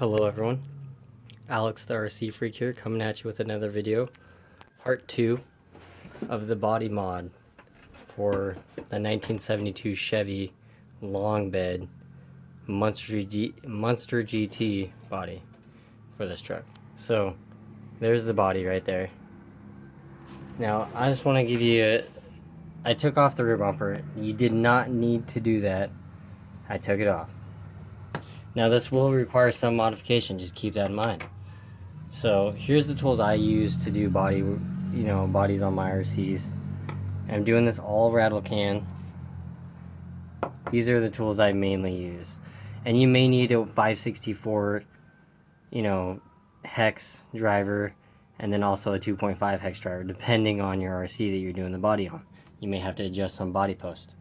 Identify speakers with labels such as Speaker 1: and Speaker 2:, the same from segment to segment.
Speaker 1: Hello everyone, Alex the RC Freak here, coming at you with another video, part 2 of the body mod for the 1972 Chevy long bed Monster GT body for this truck. So there's the body right there. Now I just want to give you I took off the rear bumper. You did not need to do that. I took it off. Now this will require some modification, just keep that in mind. So here's the tools I use to do bodies on my RCs. I'm doing this all rattle can. These are the tools I mainly use. And you may need a 564, hex driver, and then also a 2.5 hex driver, depending on your RC that you're doing the body on. You may have to adjust some body post.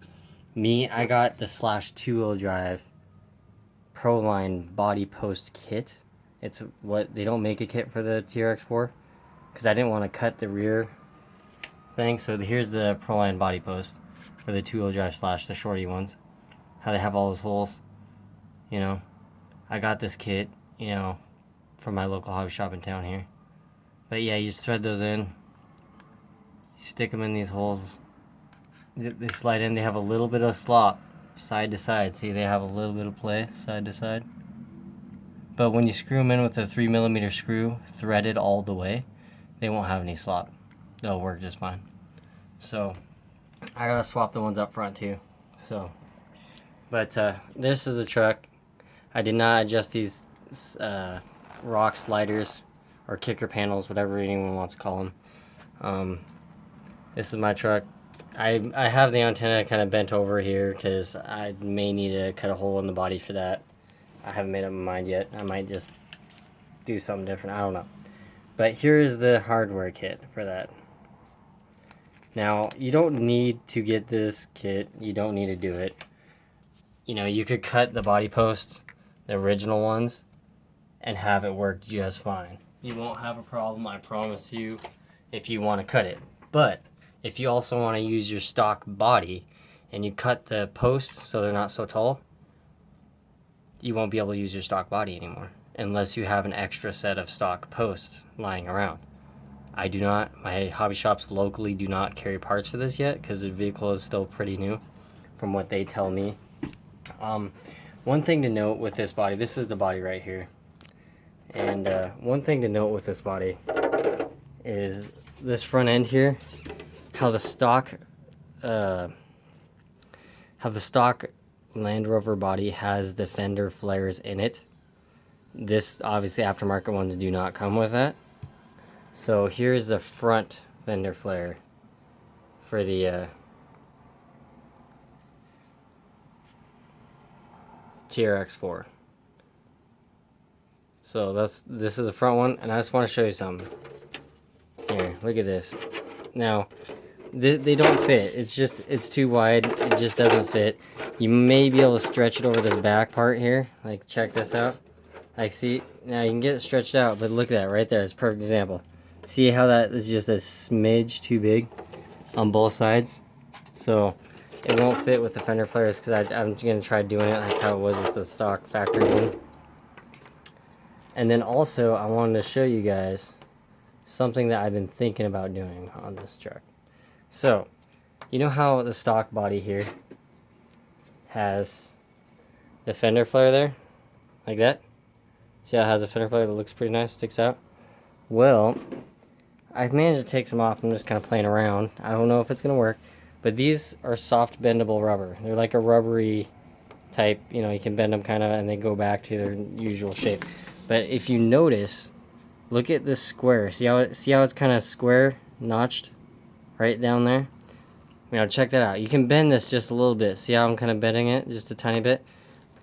Speaker 1: Me, I got the /2 wheel drive Proline body post kit. It's what they don't make a kit for the TRX for, because I didn't want to cut the rear thing. So here's the Proline body post for the 2-wheel drive / the shorty ones. How they have all those holes. I got this kit, from my local hobby shop in town here. But yeah, you just thread those in. You stick them in these holes. They slide in. They have a little bit of slop side to side. See, they have a little bit of play side to side. But when you screw them in with a 3mm screw threaded all the way, they won't have any slop. They'll work just fine. So I gotta swap the ones up front too. But this is the truck. I did not adjust these rock sliders or kicker panels, whatever anyone wants to call them. This is my truck. I have the antenna kind of bent over here because I may need to cut a hole in the body for that. I haven't made up my mind yet. I might just do something different. I don't know. But here is the hardware kit for that. Now, you don't need to get this kit. You don't need to do it. You could cut the body posts, the original ones, and have it work just fine. You won't have a problem, I promise you, if you want to cut it. But if you also want to use your stock body and you cut the posts so they're not so tall, you won't be able to use your stock body anymore unless you have an extra set of stock posts lying around. I do not. My hobby shops locally do not carry parts for this yet because the vehicle is still pretty new from what they tell me. One thing to note with this body, this is the body right here. And one thing to note with this body is this front end here, how the stock Land Rover body has the Fender Flares in it. This, obviously, aftermarket ones do not come with that. So here's the front Fender Flare for the TRX4. So this is the front one, and I just want to show you something. Here, look at this. Now, they don't fit. It's too wide. It just doesn't fit. You may be able to stretch it over this back part here. Like, check this out. Like, see, now you can get it stretched out, but look at that right there. It's a perfect example. See how that is just a smidge too big on both sides? So it won't fit with the Fender Flares because I'm going to try doing it like how it was with the stock factory one. And then also, I wanted to show you guys something that I've been thinking about doing on this truck. So, you know how the stock body here has the Fender Flare there? Like that? See how it has a Fender Flare that looks pretty nice, sticks out? Well, I've managed to take some off. I'm just kind of playing around. I don't know if it's going to work. But these are soft bendable rubber. They're like a rubbery type, you can bend them kind of and they go back to their usual shape. But if you notice, look at this square. See how it's kind of square, notched right down there? Check that out. You can bend this just a little bit. See how I'm kind of bending it just a tiny bit?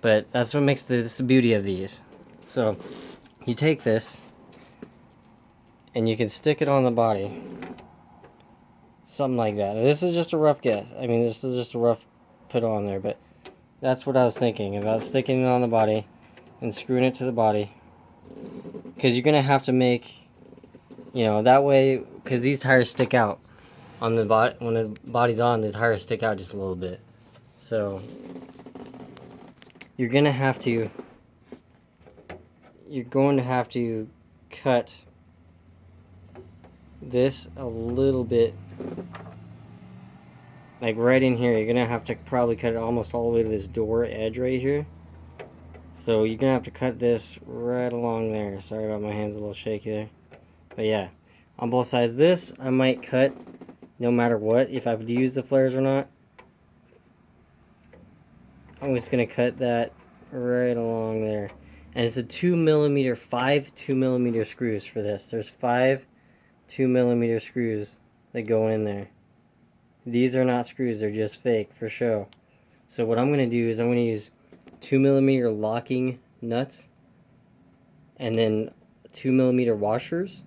Speaker 1: But that's what makes this the beauty of these. So you take this and you can stick it on the body. Something like that. This is just a rough guess. This is just a rough put on there, but that's what I was thinking about, sticking it on the body and screwing it to the body. Because you're going to have to make, that way, because these tires stick out on the body. When the body's on, the tires stick out just a little bit. So you're going to have to, you're going to have to cut this a little bit, like right in here. You're gonna have to probably cut it almost all the way to this door edge right here. So you're gonna have to cut this right along there. Sorry about my hands, a little shaky there. But yeah, on both sides. This I might cut no matter what, if I would use the flares or not. I'm just gonna cut that right along there. And it's a 2mm, 5 2mm screws for this. There's 5 2mm screws that go in there. These are not screws, they're just fake for show. So what I'm gonna do is I'm gonna use 2mm locking nuts and then 2mm washers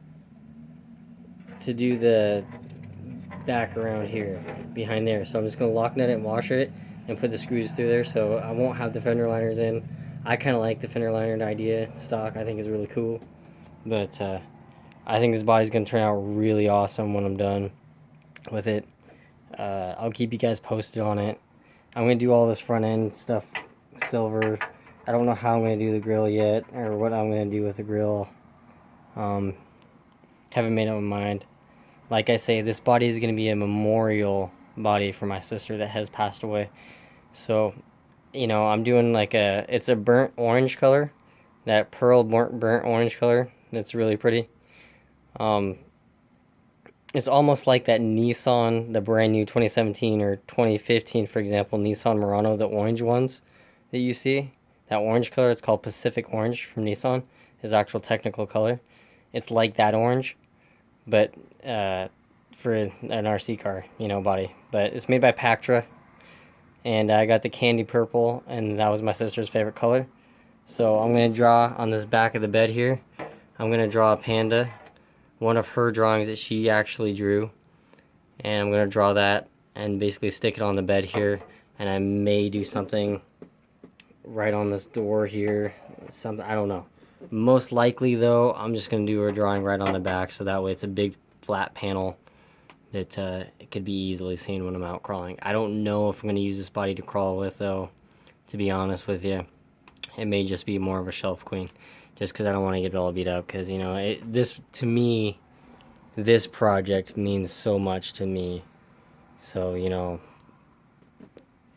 Speaker 1: to do the back around here behind there. So I'm just gonna lock nut it and wash it and put the screws through there, so I won't have the fender liners in. I kind of like the fender liner idea stock. I think it's really cool, but I think this body's gonna turn out really awesome when I'm done with it. I'll keep you guys posted on it. I'm gonna do all this front end stuff silver. I don't know how I'm gonna do the grill yet, or what I'm gonna do with the grill. Haven't made up my mind. Like I say, this body is gonna be a memorial body for my sister that has passed away. So, you know, I'm doing like it's a burnt orange color, that pearl burnt orange color. That's really pretty. It's almost like that Nissan, the brand new 2017 or 2015, for example, Nissan Murano, the orange ones that you see. That orange color, it's called Pacific Orange from Nissan, his actual technical color. It's like that orange, but for an RC car, you know, body. But it's made by Pactra, and I got the candy purple, and that was my sister's favorite color. So I'm going to draw on this back of the bed here. I'm going to draw a panda, one of her drawings that she actually drew, and I'm going to draw that and basically stick it on the bed here, and I may do something right on this door here, something, I don't know. Most likely though, I'm just going to do a drawing right on the back, so that way it's a big flat panel that it could be easily seen when I'm out crawling. I don't know if I'm going to use this body to crawl with though, to be honest with you. It may just be more of a shelf queen, just because I don't want to get it all beat up, because, you know, this, to me, this project means so much to me. So, you know,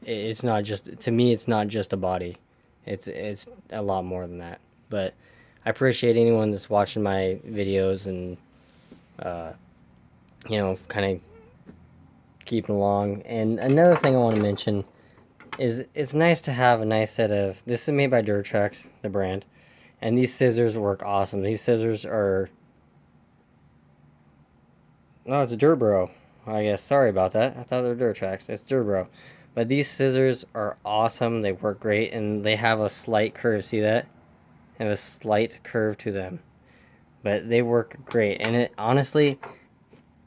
Speaker 1: it's not just, to me, it's not just a body. It's a lot more than that. But I appreciate anyone that's watching my videos and, you know, kind of keeping along. And another thing I want to mention is it's nice to have a nice set of, this is made by Traxxas, the brand, and these scissors work awesome. These scissors are, oh, it's Durbro, I guess. Sorry about that. I thought they were Traxxas. It's Durbro. But these scissors are awesome. They work great, and they have a slight curve. See that? They have a slight curve to them. But they work great. And it, honestly,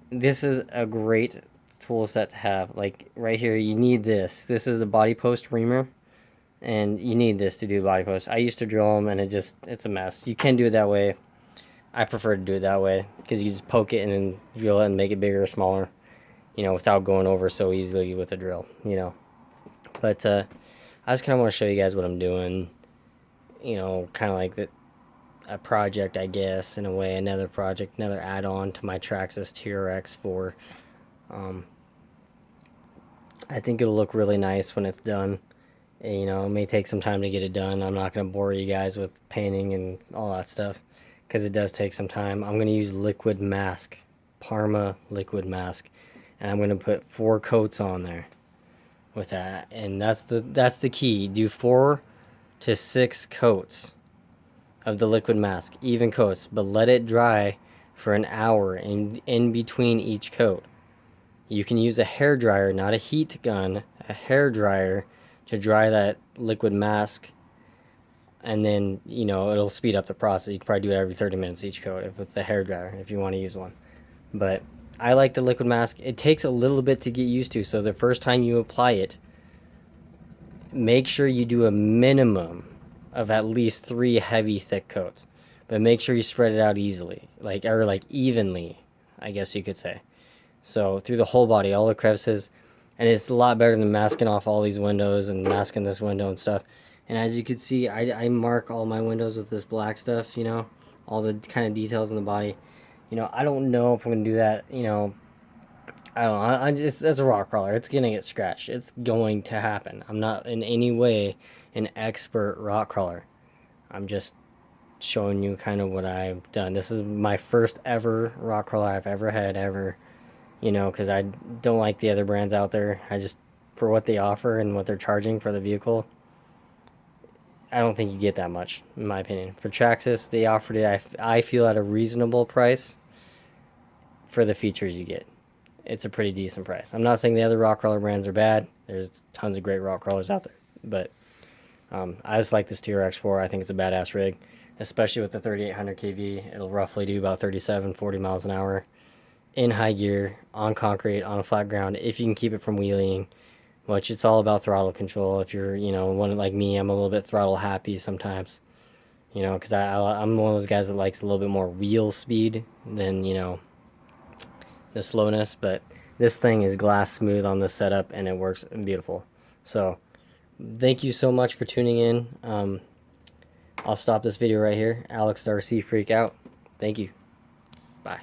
Speaker 1: this is a great tool set to have. Like, right here, you need this. This is the body post Reamer, and you need this to do body posts. I used to drill them, and it's a mess. You can do it that way. I prefer to do it that way, because you just poke it and then drill it and make it bigger or smaller, you know, without going over so easily with a drill, you know. But I just kind of want to show you guys what I'm doing, you know, kind of like a project, I guess, in a way, another project, another add-on to my Traxxas TRX 4. I think it'll look really nice when it's done. And, you know, it may take some time to get it done. I'm not going to bore you guys with painting and all that stuff, because it does take some time. I'm going to use liquid mask, Parma liquid mask, and I'm going to put 4 coats on there with that. And that's the key. Do 4 to 6 coats of the liquid mask, even coats, but let it dry for an hour in between each coat. You can use a hair dryer, not a heat gun, a hair dryer, to dry that liquid mask, and then, you know, it'll speed up the process. You can probably do it every 30 minutes each coat with the hair dryer if you want to use one. But I like the liquid mask. It takes a little bit to get used to, so the first time you apply it, make sure you do a minimum of at least 3 heavy thick coats, but make sure you spread it out easily, like evenly, I guess you could say. So through the whole body, all the crevices, and it's a lot better than masking off all these windows and masking this window and stuff. And as you can see, I mark all my windows with this black stuff, you know, all the kind of details in the body. You know, I don't know if I'm going to do that, you know, I don't know, I just, as a rock crawler, it's going to get scratched. It's going to happen. I'm not in any way an expert rock crawler. I'm just showing you kind of what I've done. This is my first ever rock crawler I've ever had, ever, you know, because I don't like the other brands out there. I just, for what they offer and what they're charging for the vehicle, I don't think you get that much, in my opinion. For Traxxas, they offered it, I feel, at a reasonable price for the features you get. It's a pretty decent price. I'm not saying the other rock crawler brands are bad. There's tons of great rock crawlers out there. But I just like this TRX 4. I think it's a badass rig, especially with the 3800 kV. It'll roughly do about 37, 40 miles an hour in high gear, on concrete, on a flat ground, if you can keep it from wheeling. Which it's all about throttle control. If you're, you know, one like me, I'm a little bit throttle happy sometimes, you know, because I'm one of those guys that likes a little bit more wheel speed than, you know, the slowness. But this thing is glass smooth on the setup, and it works beautiful. So thank you so much for tuning in. I'll stop this video right here. Alex the RC Freak out. Thank you. Bye.